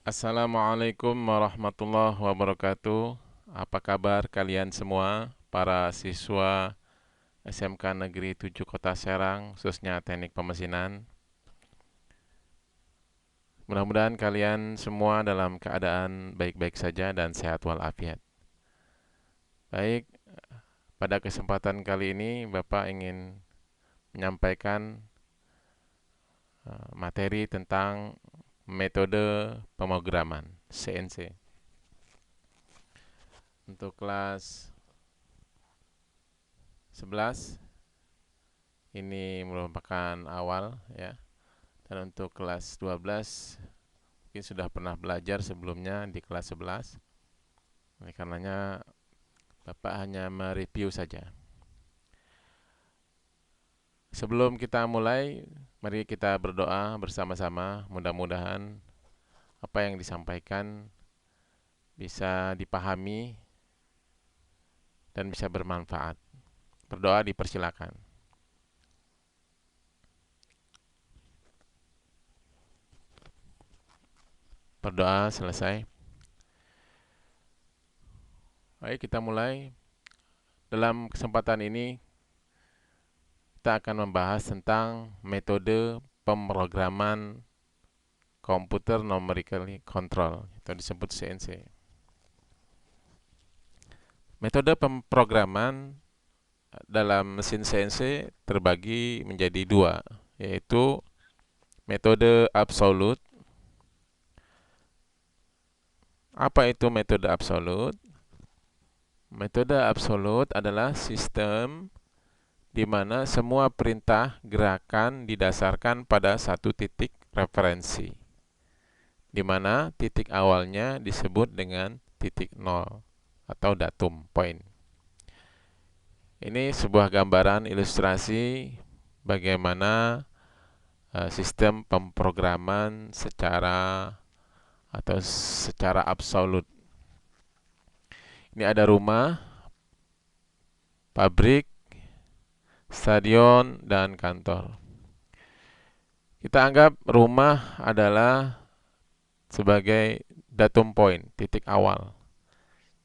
Assalamualaikum warahmatullahi wabarakatuh. Apa kabar kalian semua, para siswa SMK Negeri 7 Kota Serang, khususnya Teknik Pemesinan? Mudah-mudahan kalian semua dalam keadaan baik-baik saja dan sehat walafiat. Baik, pada kesempatan kali ini Bapak ingin menyampaikan materi tentang metode pemrograman CNC. Untuk kelas 11 ini merupakan awal ya. Dan untuk kelas 12 mungkin sudah pernah belajar sebelumnya di kelas 11. Oleh karenanya Bapak hanya mereview saja. Sebelum kita mulai, mari kita berdoa bersama-sama. Mudah-mudahan apa yang disampaikan bisa dipahami dan bisa bermanfaat. Berdoa dipersilakan. Berdoa selesai. Baik, kita mulai. Dalam kesempatan ini kita akan membahas tentang metode pemrograman Computer Numerical Control, atau disebut CNC. Metode pemrograman dalam mesin CNC terbagi menjadi dua, yaitu metode absolut. Apa itu metode absolut? Metode absolut adalah sistem di mana semua perintah gerakan didasarkan pada satu titik referensi, di mana titik awalnya disebut dengan titik nol atau datum point. Ini sebuah gambaran ilustrasi bagaimana sistem pemrograman secara absolut. Ini ada rumah, pabrik, stadion, dan kantor. Kita anggap rumah adalah sebagai datum point, titik awal.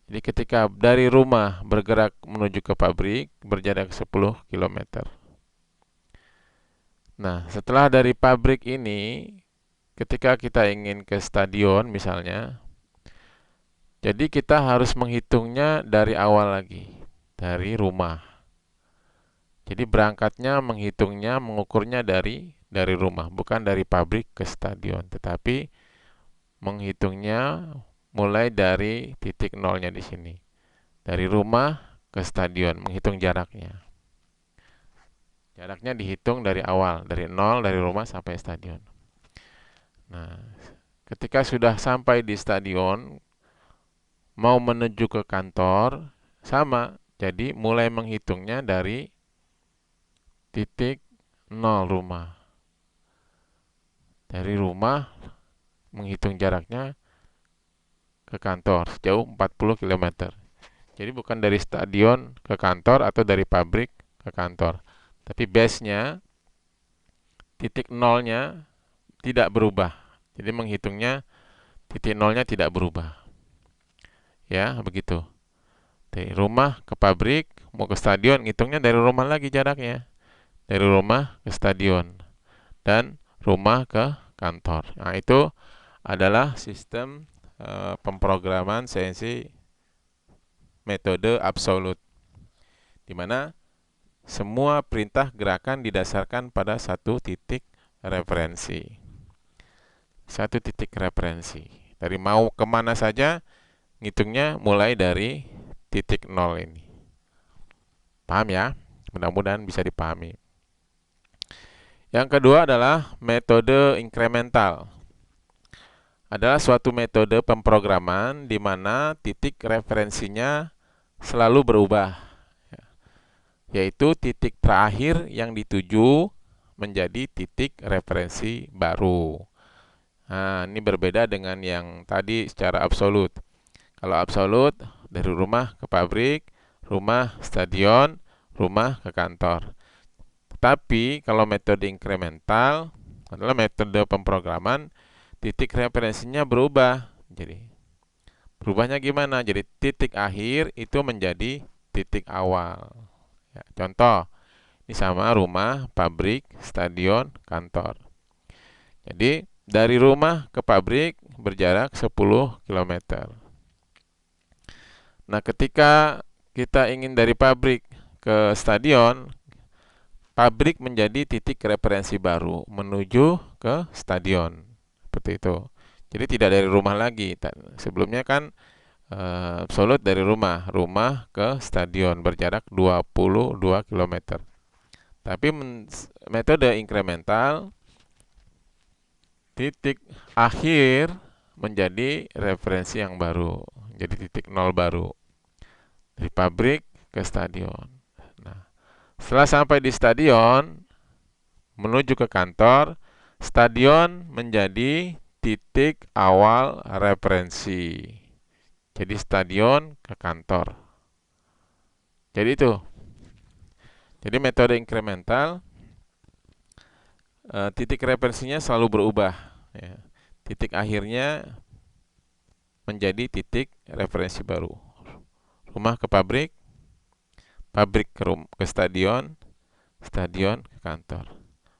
Jadi ketika dari rumah bergerak menuju ke pabrik, berjarak 10 km. Nah, setelah dari pabrik ini, ketika kita ingin ke stadion misalnya, jadi kita harus menghitungnya dari awal lagi, dari rumah. Jadi berangkatnya, menghitungnya, mengukurnya dari rumah, bukan dari pabrik ke stadion, tetapi menghitungnya mulai dari titik nolnya di sini. Dari rumah ke stadion, menghitung jaraknya. Jaraknya dihitung dari awal, dari nol, dari rumah sampai stadion. Nah, ketika sudah sampai di stadion, mau menuju ke kantor, sama. Jadi mulai menghitungnya dari titik nol rumah. Dari rumah menghitung jaraknya ke kantor sejauh 40 km. Jadi bukan dari stadion ke kantor atau dari pabrik ke kantor. Tapi base-nya, titik nolnya tidak berubah. Jadi menghitungnya titik nolnya tidak berubah. Ya, begitu. Dari rumah ke pabrik, mau ke stadion, ngitungnya dari rumah lagi jaraknya. Dari rumah ke stadion. Dan rumah ke kantor. Nah, itu adalah sistem pemrograman CNC metode absolut, di mana semua perintah gerakan didasarkan pada satu titik referensi. Satu titik referensi. Dari mau kemana saja, ngitungnya mulai dari titik nol ini. Paham ya? Mudah-mudahan bisa dipahami. Yang kedua adalah metode inkremental. Adalah suatu metode pemrograman di mana titik referensinya selalu berubah, yaitu titik terakhir yang dituju menjadi titik referensi baru. Nah, ini berbeda dengan yang tadi secara absolut. Kalau absolut, dari rumah ke pabrik, rumah stadion, rumah ke kantor. Tetapi kalau metode inkremental adalah metode pemrograman titik referensinya berubah. Jadi berubahnya gimana? Jadi titik akhir itu menjadi titik awal. Ya, contoh, ini sama rumah, pabrik, stadion, kantor. Jadi dari rumah ke pabrik berjarak 10 km. Nah, ketika kita ingin dari pabrik ke stadion, pabrik menjadi titik referensi baru menuju ke stadion. Seperti itu. Jadi tidak dari rumah lagi. Sebelumnya kan absolut dari rumah ke stadion berjarak 22 km. Tapi metode incremental, titik akhir menjadi referensi yang baru, jadi titik nol baru dari pabrik ke stadion. Nah, setelah sampai di stadion menuju ke kantor, stadion menjadi titik awal referensi. Jadi stadion ke kantor. Jadi itu. Jadi metode incremental, titik referensinya selalu berubah. Ya. Titik akhirnya menjadi titik referensi baru. Rumah ke pabrik, pabrik ke stadion, stadion ke kantor.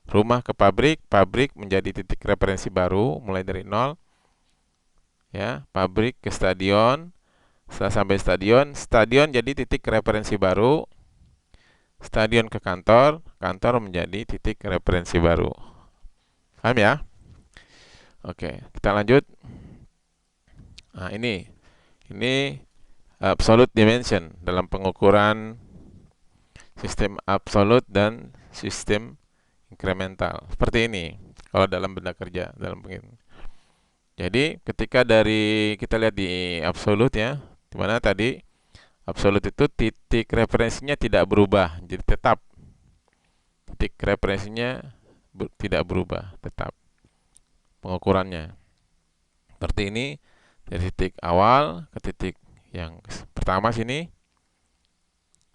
Rumah ke pabrik, pabrik menjadi titik referensi baru mulai dari nol. Ya, pabrik ke stadion, setelah sampai stadion, stadion jadi titik referensi baru. Stadion ke kantor, kantor menjadi titik referensi baru. Paham ya? Oke, kita lanjut. Nah, ini absolute dimension dalam pengukuran sistem absolut dan sistem incremental. Seperti ini kalau dalam benda kerja, dalam pengitung. Jadi ketika dari kita lihat di absolut ya, di mana tadi absolut itu titik referensinya tidak berubah, jadi tetap titik referensinya tidak berubah, tetap pengukurannya. Seperti ini dari titik awal ke titik yang pertama sini.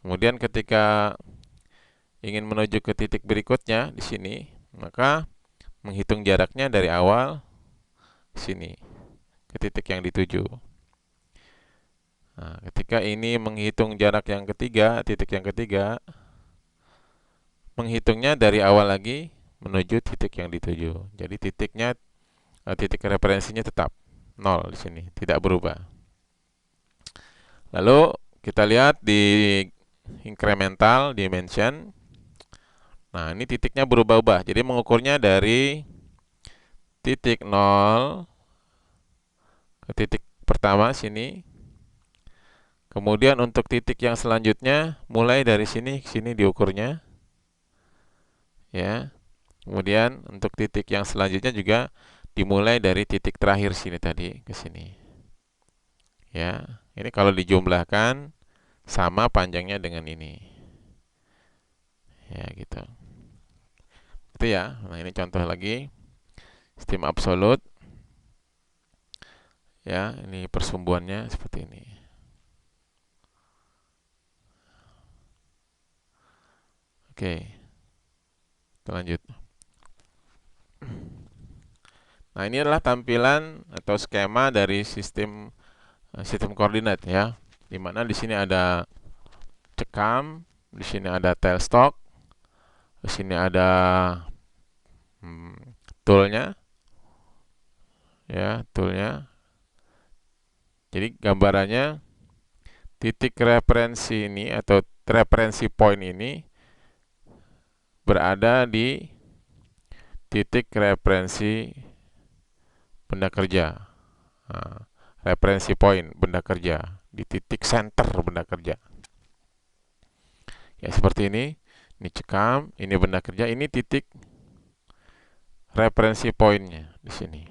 Kemudian ketika ingin menuju ke titik berikutnya di sini, maka menghitung jaraknya dari awal ke sini ke titik yang dituju. Nah, ketika ini menghitung jarak yang ketiga, titik yang ketiga, menghitungnya dari awal lagi menuju titik yang dituju. Jadi titik referensinya tetap 0 di sini, tidak berubah. Lalu kita lihat di incremental dimension. Nah, ini titiknya berubah-ubah. Jadi mengukurnya dari titik 0 ke titik pertama sini. Kemudian untuk titik yang selanjutnya mulai dari sini ke sini diukurnya. Ya. Kemudian untuk titik yang selanjutnya juga dimulai dari titik terakhir sini tadi ke sini. Ya. Ini kalau dijumlahkan sama panjangnya dengan ini. Ya, gitu. Itu ya. Nah, ini contoh lagi. Sistem absolut. Ya, ini persumbuannya seperti ini. Oke. Kita lanjut. Nah, ini adalah tampilan atau skema dari sistem koordinat ya. Di mana di sini ada cekam, di sini ada tailstock, di sini ada toolnya, ya toolnya. Jadi gambarannya titik referensi ini atau referensi point ini berada di titik referensi benda kerja. Nah, referensi point benda kerja di titik center benda kerja. Ya seperti ini. Ini cekam, ini benda kerja, ini titik referensi pointnya di sini.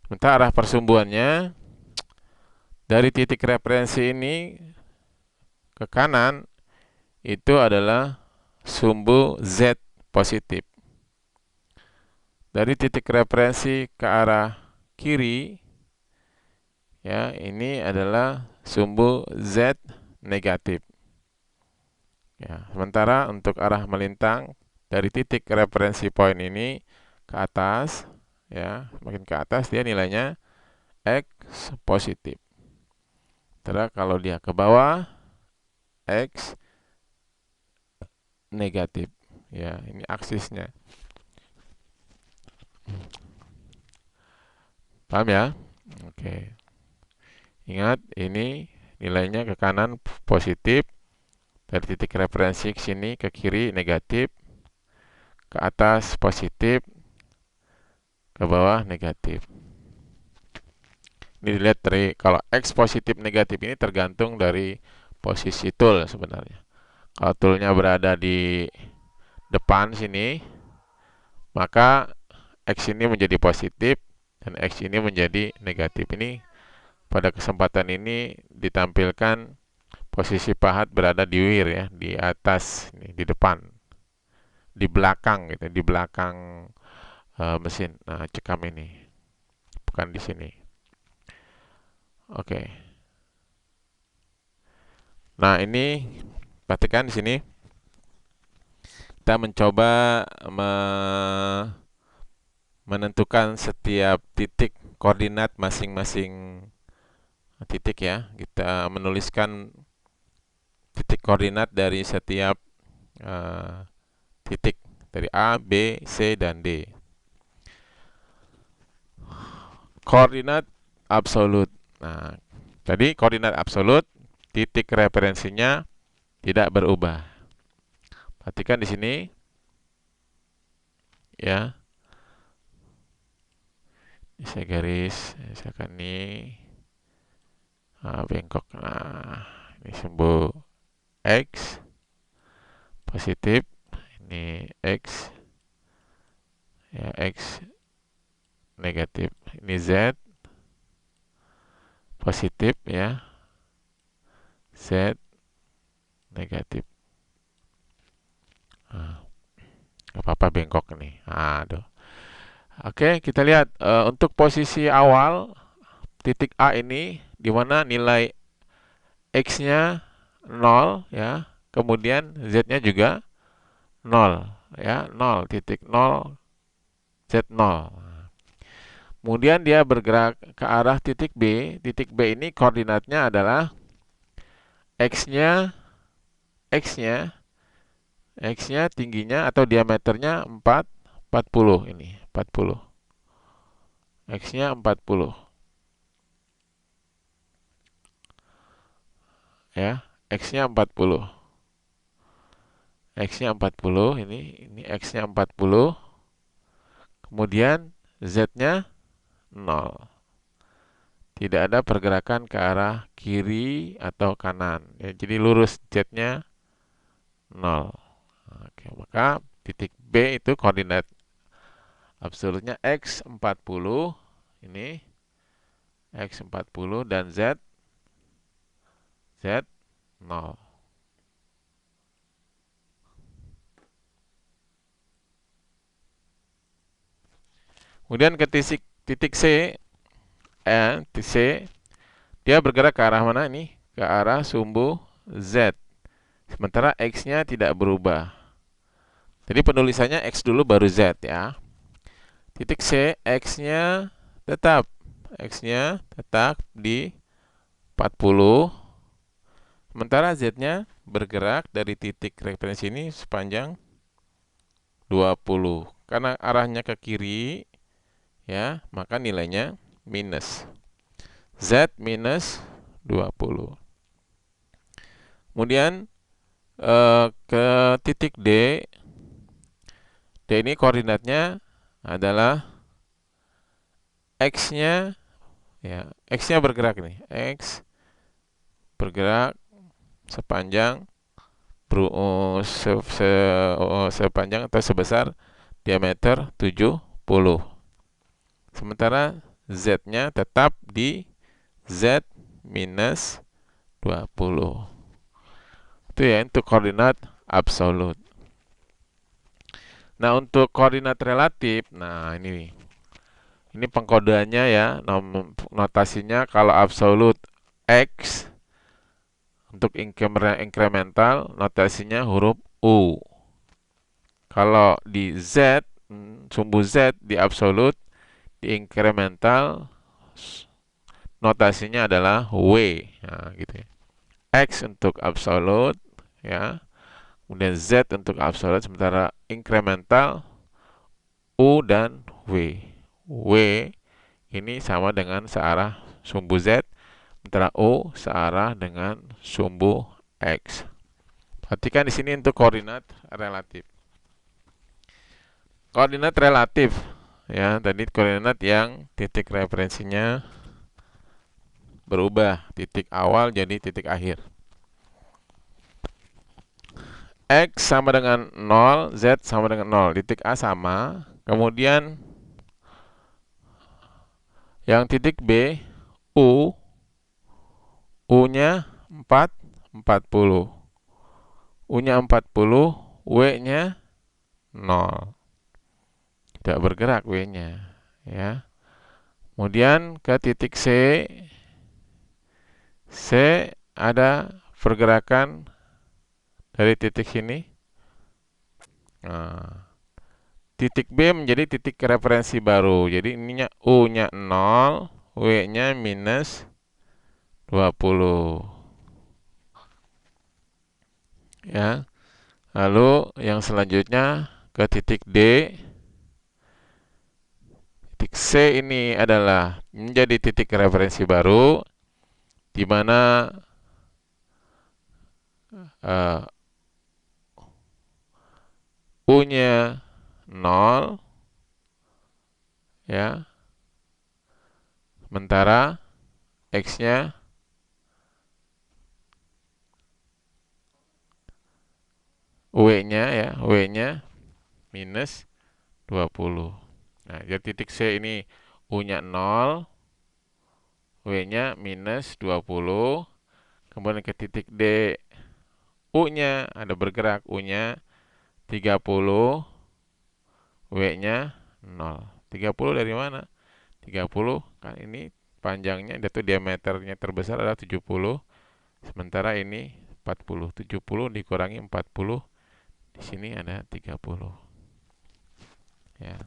Sementara arah persumbuannya dari titik referensi ini ke kanan itu adalah sumbu Z positif. Dari titik referensi ke arah kiri, ya ini adalah sumbu Z negatif. Ya, sementara untuk arah melintang dari titik referensi point ini ke atas, ya, semakin ke atas dia nilainya X positif. Terus kalau dia ke bawah, X negatif. Ya, ini aksisnya. Paham ya? Oke. Ingat, ini nilainya ke kanan positif, dari titik referensi ke sini ke kiri negatif, ke atas positif, ke bawah negatif. Ini dilihat dari kalau X positif negatif ini tergantung dari posisi tool sebenarnya. Kalau toolnya berada di depan sini, maka X ini menjadi positif dan X ini menjadi negatif. Ini pada kesempatan ini ditampilkan posisi pahat berada di wir ya, di atas, ini, di depan, di belakang gitu, di belakang mesin. Nah, cekam ini, bukan di sini. Oke. Nah, ini perhatikan di sini kita mencoba menentukan setiap titik koordinat masing-masing titik ya. Kita menuliskan titik koordinat dari setiap titik dari A, B, C, dan D. Koordinat absolut. Nah, tadi koordinat absolut, titik referensinya tidak berubah. Perhatikan di sini, ya. Saya garis, misalkan ini bengkok. Nah, ini simbol X positif, ini X, ya X negatif, ini Z positif ya, Z negatif. Nah, nggak apa-apa bengkok nih. Aduh. Oke, kita lihat untuk posisi awal titik A ini di mana nilai X-nya 0 ya, kemudian Z-nya juga 0 ya, 0.0 Z0. Kemudian dia bergerak ke arah titik B. Titik B ini koordinatnya adalah X-nya X-nya X-nya tingginya atau diameternya 40 ini, 40. X-nya 40. Ya, X-nya 40. X-nya 40 ini X-nya 40. Kemudian Z-nya 0. Tidak ada pergerakan ke arah kiri atau kanan. Ya, jadi lurus Z-nya 0. Oke, maka titik B itu koordinat absolutnya X 40 ini X 40 dan Z 0. Kemudian ke titik C, titik C, dia bergerak ke arah mana ini? Ke arah sumbu Z. Sementara X-nya tidak berubah. Jadi penulisannya X dulu baru Z ya. Titik C, X-nya tetap. X-nya tetap di 40. Sementara Z-nya bergerak dari titik referensi ini sepanjang 20. Karena arahnya ke kiri, ya, maka nilainya minus. Z minus 20. Kemudian ke titik D. D ini koordinatnya adalah X-nya, ya, X-nya bergerak nih. X bergerak sepanjang sepanjang atau sebesar diameter 70. Sementara Z-nya tetap di Z minus 20. Itu ya untuk koordinat absolut. Nah, untuk koordinat relatif, nah ini pengkodeannya ya, notasinya kalau absolut X, untuk incremental notasinya huruf U. Kalau di Z, sumbu Z di absolut Di incremental notasinya adalah W. Nah, gitu ya. X untuk absolute, ya. Kemudian Z untuk absolute, sementara incremental U dan W. W ini sama dengan searah sumbu Z, sementara U searah dengan sumbu X. Perhatikan di sini untuk koordinat relatif. Koordinat relatif, ya, tadi koordinat yang titik referensinya berubah, titik awal jadi titik akhir. X sama dengan 0, Z sama dengan 0. Titik A sama. Kemudian yang titik B, U-nya 4, 40. U-nya 40, W-nya 0. Tidak bergerak W-nya, ya. Kemudian ke titik C, C ada pergerakan dari titik sini. Nah, titik B menjadi titik referensi baru. Jadi ininya U-nya 0, W-nya minus 20. Ya. Lalu yang selanjutnya ke titik D. Titik C ini adalah menjadi titik referensi baru di mana U-nya 0, ya. Sementara X-nya W-nya, ya, W-nya minus 20. Nah, jadi titik C ini U-nya 0, W-nya minus 20. Kemudian ke titik D, U-nya ada bergerak, U-nya 30, W-nya 0. 30 dari mana? 30 kan ini panjangnya, itu diameternya terbesar adalah 70. Sementara ini 40. 70 dikurangi 40, di sini ada 30. Ya.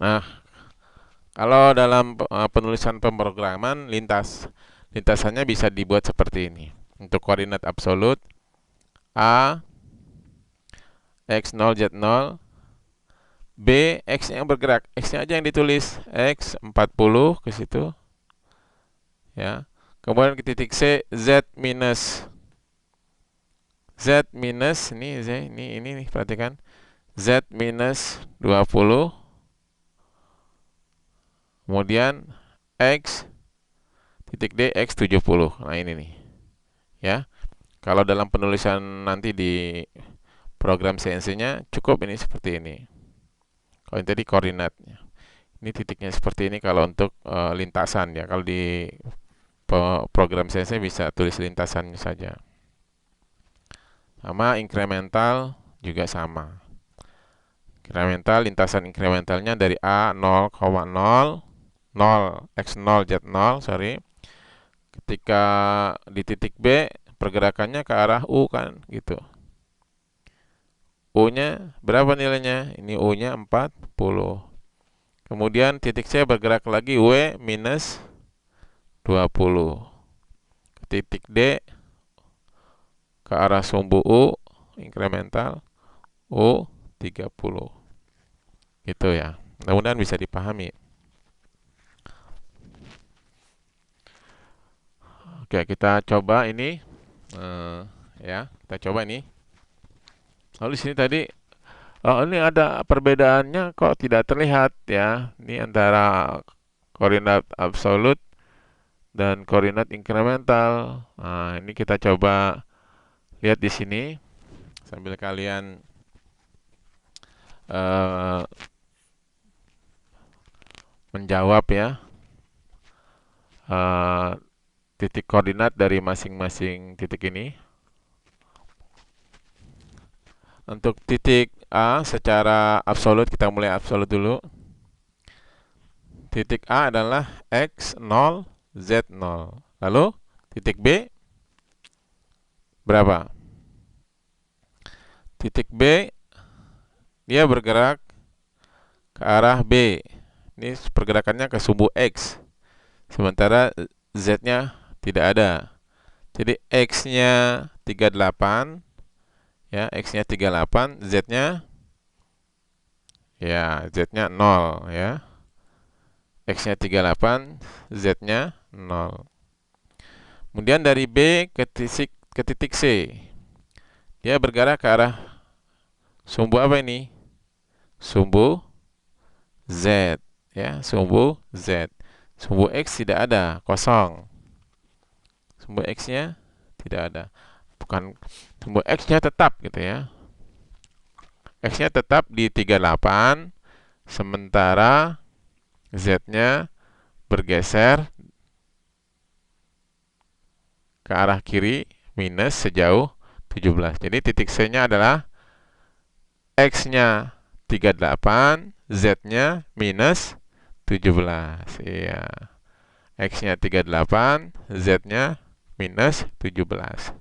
Nah, kalau dalam penulisan pemrograman lintasannya bisa dibuat seperti ini. Untuk koordinat absolut A X0 Z0, B X yang bergerak, X-nya aja yang ditulis, X 40 ke situ. Ya. Kemudian ke titik C Z minus ini Z ini nih, perhatikan. Z minus 20. Kemudian X titik D X 70. Nah, ini nih. Ya. Kalau dalam penulisan nanti di program CNC-nya cukup ini seperti ini. Kalau ini tadi koordinatnya. Ini titiknya seperti ini kalau untuk lintasan, ya. Kalau di program CNC bisa tulis lintasannya saja. Sama incremental juga sama. Incremental, lintasan incrementalnya dari A 0,0 X0 Z0, sorry. Ketika di titik B pergerakannya ke arah U kan, gitu. U-nya berapa nilainya? Ini U-nya 40. Kemudian titik C bergerak lagi, W minus 20. Titik D ke arah sumbu U, incremental, U 30. Gitu ya. Mudah-mudahan bisa dipahami. Oke, kita coba ini. Ya, kita coba ini. Lalu di sini tadi, oh, ini ada perbedaannya kok tidak terlihat, ya. Ini antara koordinat absolut dan koordinat incremental. Nah, ini kita coba lihat di sini sambil kalian menjawab, ya, titik koordinat dari masing-masing titik ini. Untuk titik A secara absolut, kita mulai absolut dulu. Titik A adalah X0 Z0. Lalu titik B berapa? Titik B dia bergerak ke arah B. Ini pergerakannya ke sumbu X. Sementara Z-nya tidak ada. Jadi X-nya 38, ya, X-nya 38, Z-nya ya, Z-nya 0 ya. X-nya 38, Z-nya 0. Kemudian dari B ke titik C. Dia bergerak ke arah sumbu apa ini? Sumbu Z, ya, sumbu Z. Sumbu X tidak ada, kosong. Sumbu X-nya tidak ada. Bukan, sumbu X-nya tetap gitu ya. X-nya tetap di 38, sementara Z-nya bergeser ke arah kiri minus sejauh 17. Jadi titik C-nya adalah X-nya 38, Z-nya minus 17. Iya. X-nya 38, Z-nya minus 17.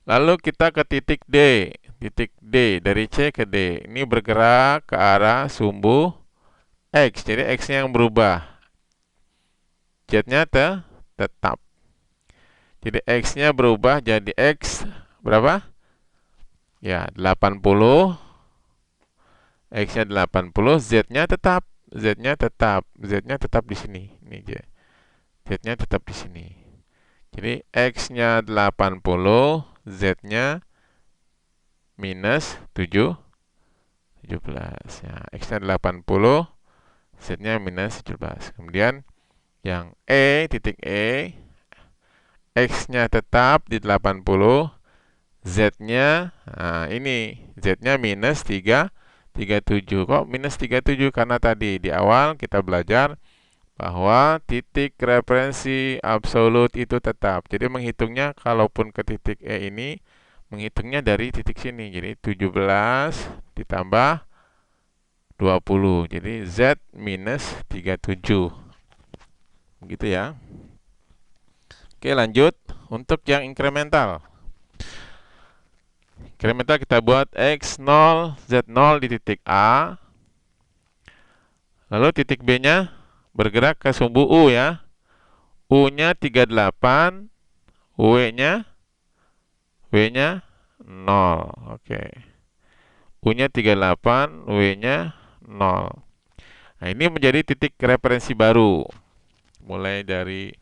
Lalu kita ke titik D. Titik D, dari C ke D. Ini bergerak ke arah sumbu X. Jadi X-nya yang berubah. Z-nya tetap. Jadi X-nya berubah jadi X berapa? Ya, 80. X-nya 80, Z-nya tetap. Z-nya tetap. Z-nya tetap di sini. Ini aja. Z-nya tetap di sini. Jadi X-nya 80, Z-nya minus 17. Ya, X-nya 80, Z-nya minus 17. Kemudian yang E, titik E, X-nya tetap di 80, Z-nya, nah ini, Z-nya minus 37. Kok minus 37? Karena tadi di awal kita belajar bahwa titik referensi absolut itu tetap. Jadi menghitungnya, kalaupun ke titik E ini, menghitungnya dari titik sini. Jadi 17 ditambah 20. Jadi Z minus 37. Begitu ya. Oke, lanjut. Untuk yang incremental. Incremental kita buat X0, Z0 di titik A. Lalu titik B-nya bergerak ke sumbu U ya. U-nya 38, W-nya 0. Oke. U-nya 38, W-nya 0. Nah, ini menjadi titik referensi baru. Mulai dari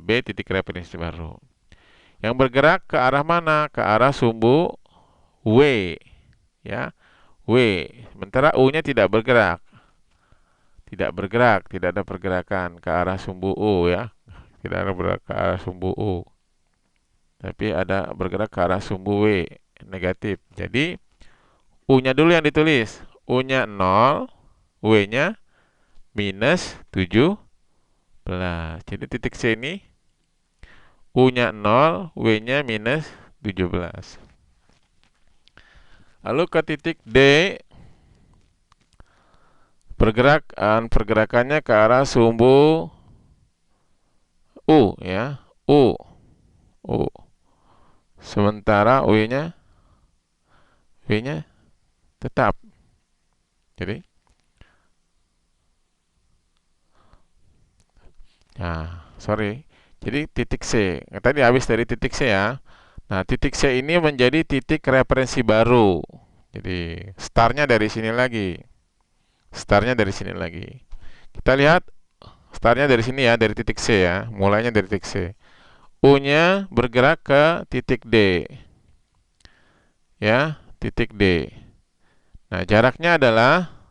B, titik referensi baru. Yang bergerak ke arah mana? Ke arah sumbu W, ya, W. Sementara U-nya tidak bergerak, tidak ada pergerakan ke arah sumbu U ya, tidak ada bergerak ke arah sumbu U, tapi ada bergerak ke arah sumbu W, negatif. Jadi U-nya dulu yang ditulis, U-nya 0, W-nya minus 17. Jadi titik C ini U-nya 0, W-nya minus 17. Lalu ke titik D, pergerakannya ke arah sumbu U ya, U. Sementara W-nya tetap. Jadi sorry. Jadi titik C, tadi habis dari titik C ya. Nah, titik C ini menjadi titik referensi baru. Jadi startnya dari sini lagi. Kita lihat startnya dari sini ya, dari titik C ya. Mulainya dari titik C. U-nya bergerak ke titik D. Ya, titik D. Nah, jaraknya adalah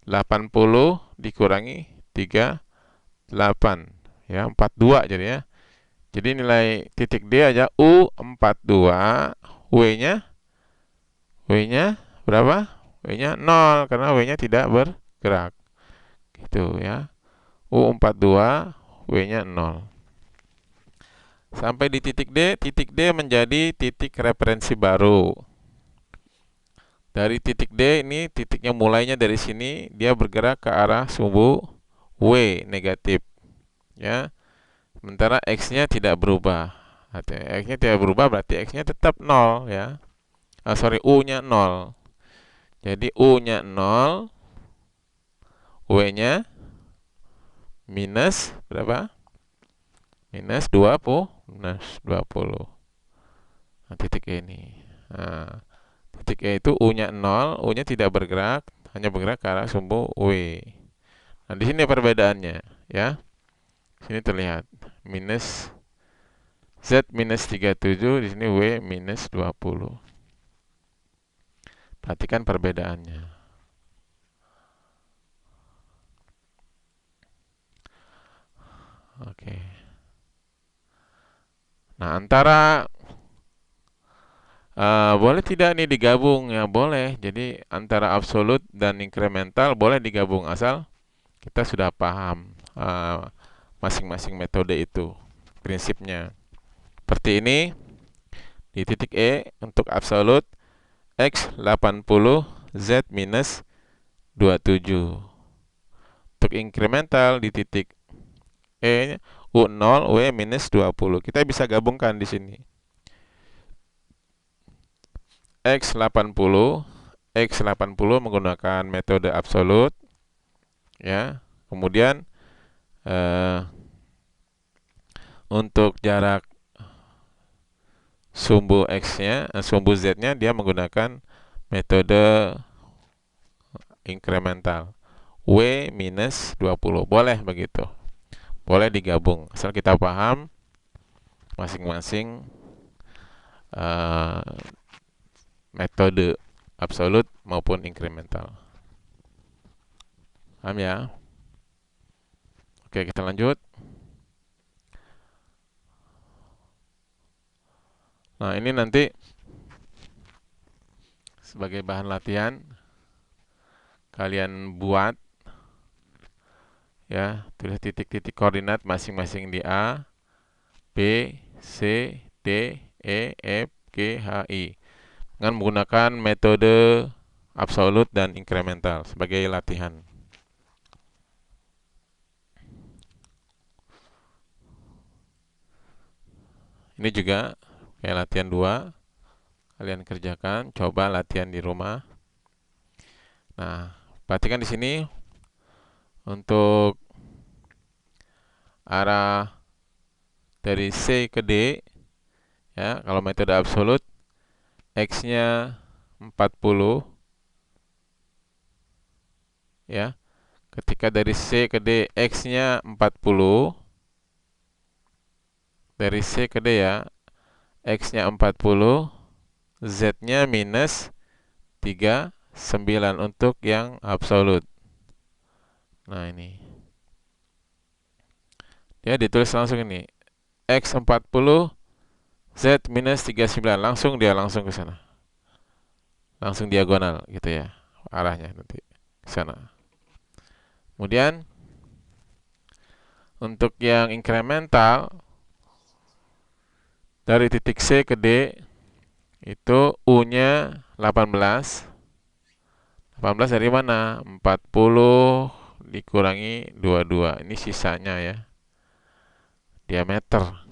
80 dikurangi 38. Ya, 42 jadi ya. Jadi nilai titik D aja U42, W-nya berapa? W-nya 0 karena W-nya tidak bergerak. Gitu ya. U42, W-nya 0. Sampai di titik D menjadi titik referensi baru. Dari titik D ini titiknya mulainya dari sini, dia bergerak ke arah sumbu W negatif. Ya. Sementara X-nya tidak berubah. X-nya tidak berubah berarti X-nya tetap 0 ya. U-nya 0. Jadi U-nya 0, W-nya minus berapa? Minus 20. Nah, titik E ini. Nah, titik E itu U-nya 0, U-nya tidak bergerak, hanya bergerak ke arah sumbu W. Nah, di sini perbedaannya, ya. Sini terlihat minus Z minus 37, di sini W minus 20. Perhatikan perbedaannya. Oke. Nah, antara boleh tidak nih digabung? Ya boleh. Jadi antara absolut dan incremental boleh digabung asal kita sudah paham masing-masing metode itu, prinsipnya. Seperti ini, di titik E untuk absolut X 80, Z minus 27. Untuk incremental di titik E U0, W minus 20. Kita bisa gabungkan di sini. X 80 menggunakan metode absolut, ya. Kemudian untuk jarak sumbu X-nya, sumbu Z-nya dia menggunakan metode incremental. W minus 20. Boleh begitu. Boleh digabung. Asal kita paham masing-masing metode absolut maupun incremental. Paham ya? Oke, kita lanjut. Nah, ini nanti sebagai bahan latihan kalian buat, ya, tulis titik-titik koordinat masing-masing di A, B, C, D, E, F, G, H, I dengan menggunakan metode absolut dan incremental sebagai latihan. Ini juga kayak latihan 2. Kalian kerjakan, coba latihan di rumah. Nah, perhatikan di sini untuk arah dari C ke D, ya, kalau metode absolut X-nya 40, ya. Ketika dari C ke D X-nya 40, dari C ke D ya, X-nya 40, Z-nya minus 39 untuk yang absolut. Nah, ini. Ya, ditulis langsung ini. X 40, Z minus 39. Langsung ke sana. Langsung diagonal gitu ya. Arahnya nanti ke sana. Kemudian untuk yang incremental dari titik C ke D itu U-nya 18. 18 dari mana? 40 dikurangi 22. Ini sisanya ya. Diameter.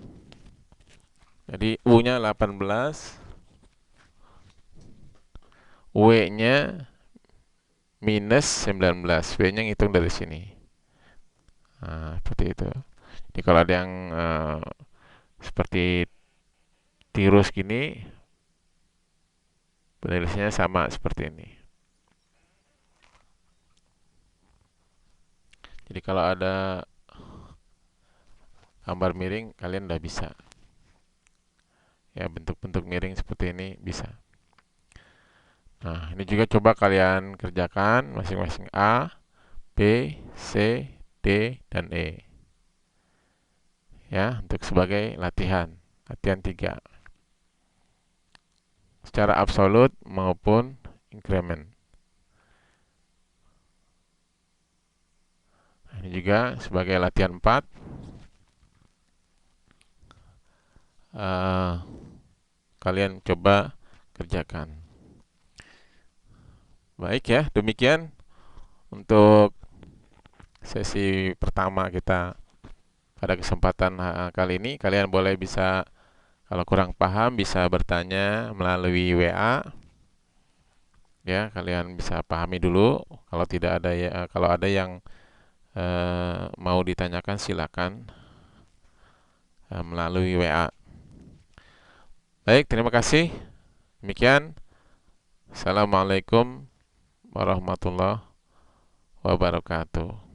Jadi U-nya 18, W-nya minus 19. W-nya ngitung dari sini. Nah, seperti itu. Jadi kalau ada yang seperti tirus gini, penulisannya sama seperti ini. Jadi kalau ada gambar miring, kalian udah bisa. Ya, bentuk-bentuk miring seperti ini bisa. Nah, ini juga coba kalian kerjakan masing-masing A, B, C, D, dan E. Ya, untuk sebagai latihan. Latihan 3. Secara absolut maupun increment. Nah, ini juga sebagai latihan 4. Kalian coba kerjakan. Baik ya, demikian untuk sesi pertama kita pada kesempatan kali ini. Kalian boleh bisa, kalau kurang paham, bisa bertanya melalui WA Ya, kalian bisa pahami dulu. Kalau tidak ada ya, kalau ada yang mau ditanyakan silakan melalui WA. Baik, terima kasih. Demikian. Assalamualaikum warahmatullahi wabarakatuh.